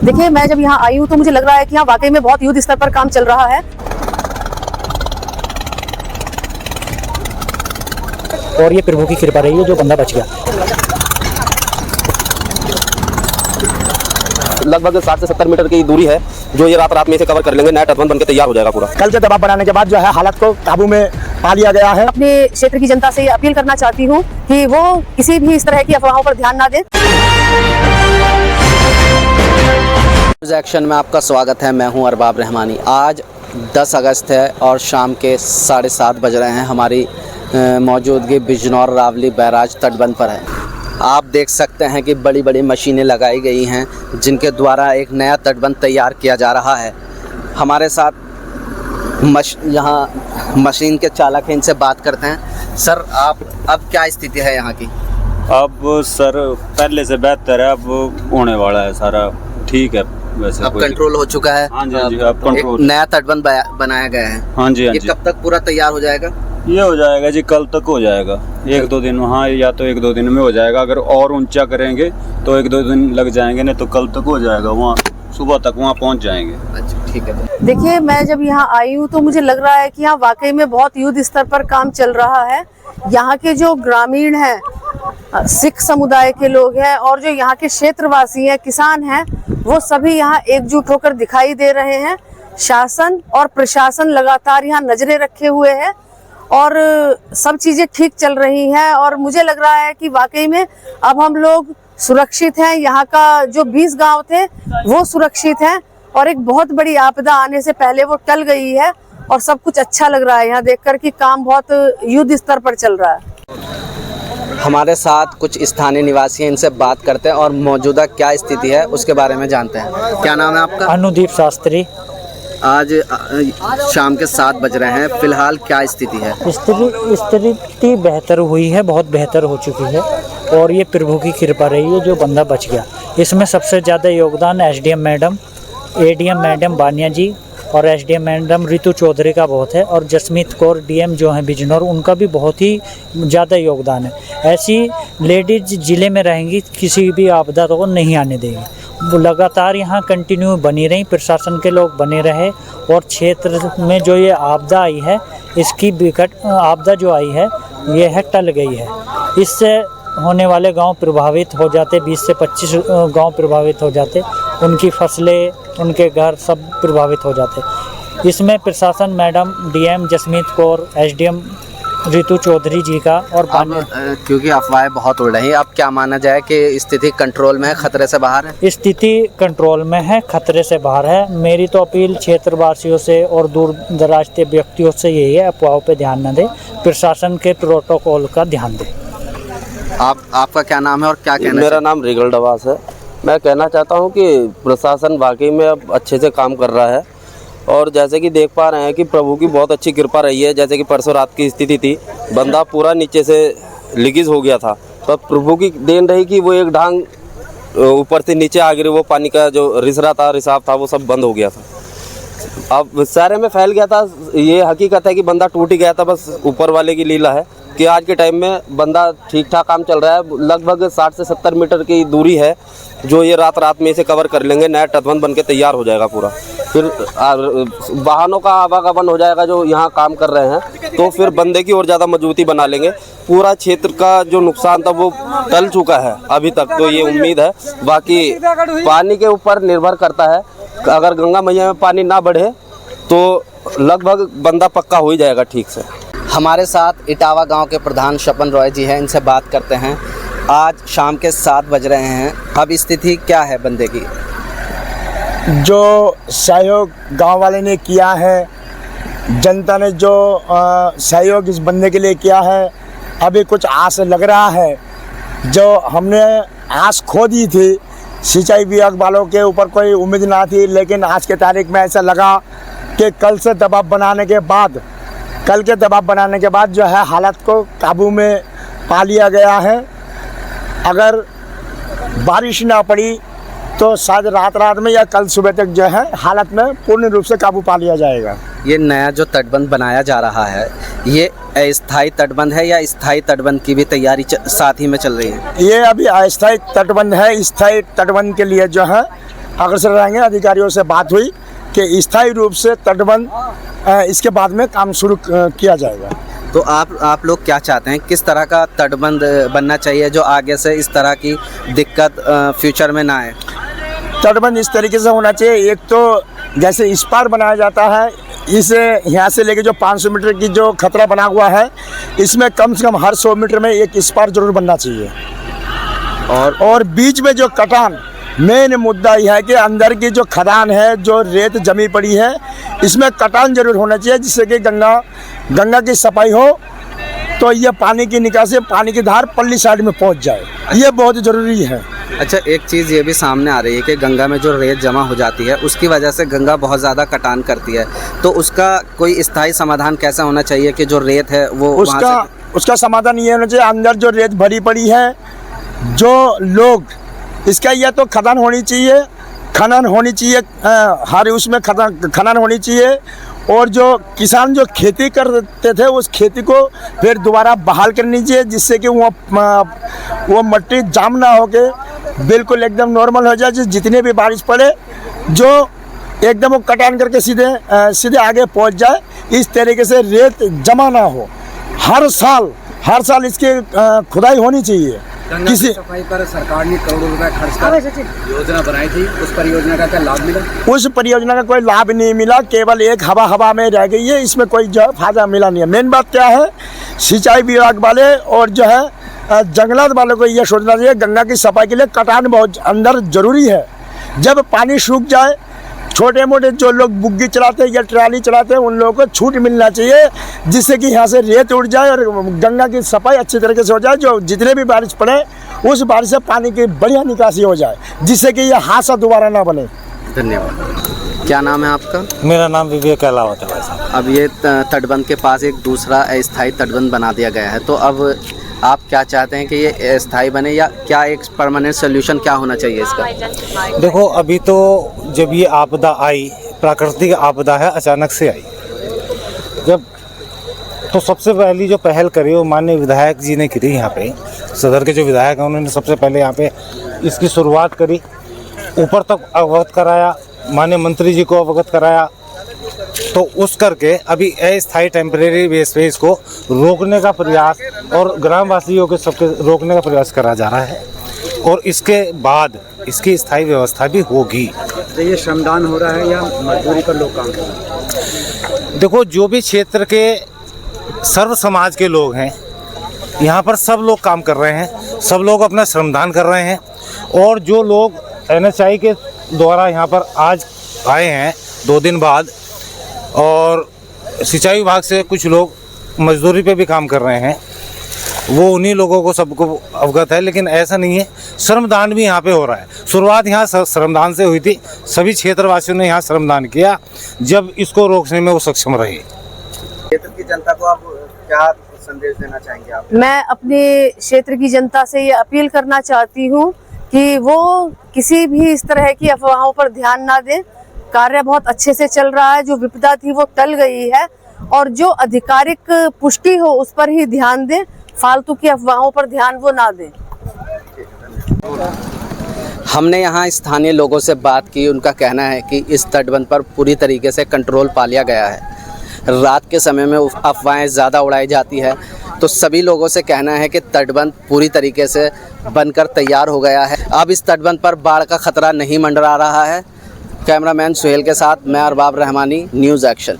देखिए, मैं जब यहाँ आई हूँ तो मुझे लग रहा है कि यहाँ वाकई में बहुत युद्ध स्तर पर काम चल रहा है। और ये प्रभु की कृपा रही है जो बंदा बच गया। लगभग 60 से 70 मीटर की दूरी है जो ये रात में इसे कवर कर लेंगे। नया तटबंध बनकर तैयार हो जाएगा पूरा। कल के दबाव बनाने के बाद जो है हालत को काबू में पा लिया गया है। अपने क्षेत्र की जनता से ये अपील करना चाहती हूँ कि वो किसी भी इस तरह की अफवाहों पर ध्यान ना दें। एक्शन में आपका स्वागत है। मैं हूं अरबाब रहमानी। आज 10 अगस्त है और शाम के 7:30 बज रहे हैं। हमारी मौजूदगी बिजनौर रावली बैराज तटबंध पर है। आप देख सकते हैं कि बड़ी बड़ी मशीनें लगाई गई हैं जिनके द्वारा एक नया तटबंध तैयार किया जा रहा है। हमारे साथ यहाँ मशीन के चालक हैं, इनसे बात करते हैं। सर, आप अब क्या स्थिति है यहाँ की? अब सर पहले से बेहतर है। अब होने वाला है, सारा ठीक है। वैसे अब कंट्रोल हो चुका है। हाँ जी, हाँ जी, अब कंट्रोल। नया तटबंध बनाया गया है। हाँ जी, हाँ ये जी। कब तक पूरा तैयार हो जाएगा? ये हो जाएगा जी, कल तक हो जाएगा। 1-2 दिन, हाँ, या तो 1-2 दिन में हो जाएगा। अगर और ऊंचा करेंगे तो 1-2 दिन लग जाएंगे, नहीं तो कल तक हो जाएगा। वहाँ सुबह तक वहाँ पहुँच जाएंगे। अच्छा, ठीक है। देखिए, मैं जब यहाँ आई हूँ तो मुझे लग रहा है कि यहाँ वाकई में बहुत युद्ध स्तर पर काम चल रहा है। यहाँ के जो ग्रामीण हैं, सिख समुदाय के लोग हैं और जो यहाँ के क्षेत्रवासी हैं, किसान हैं, वो सभी यहाँ एकजुट होकर दिखाई दे रहे हैं। शासन और प्रशासन लगातार यहाँ नजरें रखे हुए हैं और सब चीजें ठीक चल रही हैं और मुझे लग रहा है कि वाकई में अब हम लोग सुरक्षित हैं। यहाँ का जो 20 गांव थे वो सुरक्षित हैं और एक बहुत बड़ी आपदा आने से पहले वो टल गई है और सब कुछ अच्छा लग रहा है यहाँ देखकर कि काम बहुत युद्ध स्तर पर चल रहा है। हमारे साथ कुछ स्थानीय निवासी हैं, इनसे बात करते हैं और मौजूदा क्या स्थिति है उसके बारे में जानते हैं। क्या नाम है आपका? अनुदीप शास्त्री। आज शाम के 7 बज रहे हैं। फिलहाल क्या स्थिति है? स्थिति बेहतर हुई है, बहुत बेहतर हो चुकी है और ये प्रभु की कृपा रही है जो बंदा बच गया। इसमें सबसे ज़्यादा योगदान एसडीएम मैडम, एडीएम मैडम बानिया जी और एसडीएम मैडम रितु चौधरी का बहुत है और जसमीत कौर डीएम जो हैं बिजनौर, उनका भी बहुत ही ज़्यादा योगदान है। ऐसी लेडीज ज़िले में रहेंगी, किसी भी आपदा को नहीं आने देगी। वो लगातार यहाँ कंटिन्यू बनी रही, प्रशासन के लोग बने रहे और क्षेत्र में जो ये आपदा आई है, इसकी विकट आपदा जो आई है ये है टल गई है। इससे होने वाले गांव प्रभावित हो जाते, 20 से 25 गांव प्रभावित हो जाते, उनकी फसलें, उनके घर सब प्रभावित हो जाते। इसमें प्रशासन madam, DM Jasmeet Kaur, SDM Ritu Chaudhary ji का और क्योंकि अफवाहें बहुत उड़ रही हैं, अब क्या माना जाए कि स्थिति कंट्रोल में है, खतरे से बाहर है? स्थिति कंट्रोल में है, खतरे से बाहर है। मेरी तो अपील क्षेत्रवासियों से और दूर दराज के व्यक्तियों से यही है, अफवाहों पे ध्यान न दें, प्रशासन के प्रोटोकॉल का ध्यान दें। आपका क्या नाम है और क्या कहना? मेरा नाम रिगल डवास है। मैं कहना चाहता हूँ कि प्रशासन वाकई में अब अच्छे से काम कर रहा है और जैसे कि देख पा रहे हैं कि प्रभु की बहुत अच्छी कृपा रही है। जैसे कि परसों रात की स्थिति थी, बंदा पूरा नीचे से लिगिज हो गया था, तो प्रभु की देन रही कि वो एक ढांग ऊपर से नीचे आ गिरी। वो पानी का जो रिसाव था वो सब बंद हो गया था। अब सारे में फैल गया था। ये हकीकत है कि बंदा टूट ही गया था, बस ऊपर वाले की लीला है कि आज के टाइम में बंदा ठीक ठाक काम चल रहा है। लगभग 60 से 70 मीटर की दूरी है जो ये रात में इसे कवर कर लेंगे। नया तटबंध बनकर तैयार हो जाएगा पूरा। फिर वाहनों का आवागमन हो जाएगा जो यहाँ काम कर रहे हैं, तो फिर बंदे की और ज़्यादा मजबूती बना लेंगे। पूरा क्षेत्र का जो नुकसान था वो टल चुका है अभी तक, तो ये उम्मीद है। बाकी पानी के ऊपर निर्भर करता है, अगर गंगा मैया में पानी ना बढ़े तो लगभग बंदा पक्का हो ही जाएगा ठीक से। हमारे साथ इटावा गांव के प्रधान शपन रॉय जी हैं, इनसे बात करते हैं। आज शाम के 7 बज रहे हैं, अब स्थिति क्या है बंदे की? जो सहयोग गांव वाले ने किया है, जनता ने जो सहयोग इस बंदे के लिए किया है, अभी कुछ आस लग रहा है। जो हमने आस खो दी थी, सिंचाई विभाग वालों के ऊपर कोई उम्मीद ना थी, लेकिन आज के तारीख में ऐसा लगा कि कल के दबाव बनाने के बाद जो है हालत को काबू में पा लिया गया है। अगर बारिश ना पड़ी तो शायद रात में या कल सुबह तक जो है हालत में पूर्ण रूप से काबू पा लिया जाएगा। ये नया जो तटबंध बनाया जा रहा है, ये अस्थायी तटबंध है या स्थायी तटबंध की भी तैयारी साथ ही में चल रही है? ये अभी अस्थायी तटबंध है। स्थायी तटबंध के लिए जो है अग्रसर रहेंगे। अधिकारियों से बात हुई कि स्थायी रूप से तटबंध इसके बाद में काम शुरू किया जाएगा। तो आप लोग क्या चाहते हैं, किस तरह का तटबंध बनना चाहिए जो आगे से इस तरह की दिक्कत फ्यूचर में ना आए? तटबंध इस तरीके से होना चाहिए, एक तो जैसे इस पार बनाया जाता है, इस यहाँ से लेके जो 500 मीटर की जो खतरा बना हुआ है, इसमें कम से कम हर 100 मीटर में एक इस पार जरूर बनना चाहिए। और बीच में जो कटान, मेन मुद्दा यह है कि अंदर की जो खदान है, जो रेत जमी पड़ी है, इसमें कटान जरूर होना चाहिए, जिससे कि गंगा की सफाई हो तो ये पानी की निकासी, पानी की धार पल्ली साइड में पहुंच जाए, ये बहुत ज़रूरी है। अच्छा, एक चीज़ ये भी सामने आ रही है कि गंगा में जो रेत जमा हो जाती है उसकी वजह से गंगा बहुत ज़्यादा कटान करती है, तो उसका कोई स्थायी समाधान कैसा होना चाहिए कि जो रेत है वो उसका समाधान ये होना चाहिए, अंदर जो रेत भरी पड़ी है, जो लोग इसका या तो खनन होनी चाहिए, हर उसमें खनन होनी चाहिए, और जो किसान जो खेती करते थे उस खेती को फिर दोबारा बहाल करनी चाहिए, जिससे कि वो मिट्टी जाम ना होके बिल्कुल एकदम नॉर्मल हो जाए। जितने भी बारिश पड़े जो एकदम वो कटान करके सीधे आगे पहुंच जाए, इस तरीके से रेत जमा ना हो। हर साल इसकी खुदाई होनी चाहिए। किसी सफाई पर सरकार ने करोड़ों रुपए खर्च कर योजना बनाई थी, उस परियोजना का क्या लाभ मिला? उस परियोजना का कोई लाभ नहीं मिला, केवल एक हवा में रह गई है, इसमें कोई जो फायदा मिला नहीं है। मेन बात क्या है, सिंचाई विभाग वाले और जो है जंगलात वालों को ये सोचना चाहिए, गंगा की सफाई के लिए कटान बहुत अंदर जरूरी है। जब पानी सूख जाए, छोटे मोटे जो लोग बुग्गी चलाते हैं या ट्राली चलाते हैं, उन लोगों को छूट मिलना चाहिए, जिससे कि यहाँ से रेत उड़ जाए और गंगा की सफाई अच्छी तरीके से हो जाए। जो जितने भी बारिश पड़े उस बारिश से पानी की बढ़िया निकासी हो जाए, जिससे कि ये हादसा दोबारा ना बने। धन्यवाद। क्या नाम है आपका? मेरा नाम विवेक अहलावत है साहब। अब ये तटबंध के पास एक दूसरा अस्थायी तटबंध बना दिया गया है, तो अब आप क्या चाहते हैं कि ये अस्थायी बने या क्या एक परमानेंट सोल्यूशन क्या होना चाहिए इसका? देखो, अभी तो जब ये आपदा आई, प्राकृतिक आपदा है, अचानक से आई, जब तो सबसे पहली जो पहल करी वो माननीय विधायक जी ने करी। यहाँ पे सदर के जो विधायक हैं उन्होंने सबसे पहले यहाँ पे इसकी शुरुआत करी, ऊपर तक अवगत कराया, माननीय मंत्री जी को अवगत कराया, तो उस करके अभी अस्थायी टेम्परेरी बेस पे इसको रोकने का प्रयास और ग्रामवासियों के सबके रोकने का प्रयास करा जा रहा है, और इसके बाद इसकी स्थायी व्यवस्था भी होगी। तो ये श्रमदान हो रहा है या मजदूरी पर लोग काम कर रहे हैं? देखो, जो भी क्षेत्र के सर्व समाज के लोग हैं यहाँ पर सब लोग काम कर रहे हैं, सब लोग अपना श्रमदान कर रहे हैं, और जो लोग NHI के द्वारा यहाँ पर आज आए हैं 2 दिन बाद, और सिंचाई विभाग से कुछ लोग मजदूरी पे भी काम कर रहे हैं, वो उन्हीं लोगों को सबको अवगत है। लेकिन ऐसा नहीं है, श्रमदान भी यहाँ पे हो रहा है। शुरुआत यहाँ श्रमदान से हुई थी, सभी क्षेत्रवासियों ने यहाँ श्रमदान किया, जब इसको रोकने में वो सक्षम रहे। क्षेत्र की जनता को आप क्या संदेश देना चाहेंगे आप? मैं अपने क्षेत्र की जनता से ये अपील करना चाहती हूँ कि वो किसी भी इस तरह की अफवाहों पर ध्यान ना दें। कार्य बहुत अच्छे से चल रहा है, जो विपदा थी वो टल गई है, और जो आधिकारिक पुष्टि हो उस पर ही ध्यान दें, फालतू की अफवाहों पर ध्यान वो ना दें। हमने यहाँ स्थानीय लोगों से बात की, उनका कहना है कि इस तटबंध पर पूरी तरीके से कंट्रोल पा लिया गया है। रात के समय में अफवाहें ज़्यादा उड़ाई जाती है, तो सभी लोगों से कहना है कि तटबंध पूरी तरीके से बनकर तैयार हो गया है। अब इस तटबंध पर बाढ़ का खतरा नहीं मंडरा रहा है। कैमरामैन सुहेल के साथ मैं अरबाब रहमानी, न्यूज़ एक्शन।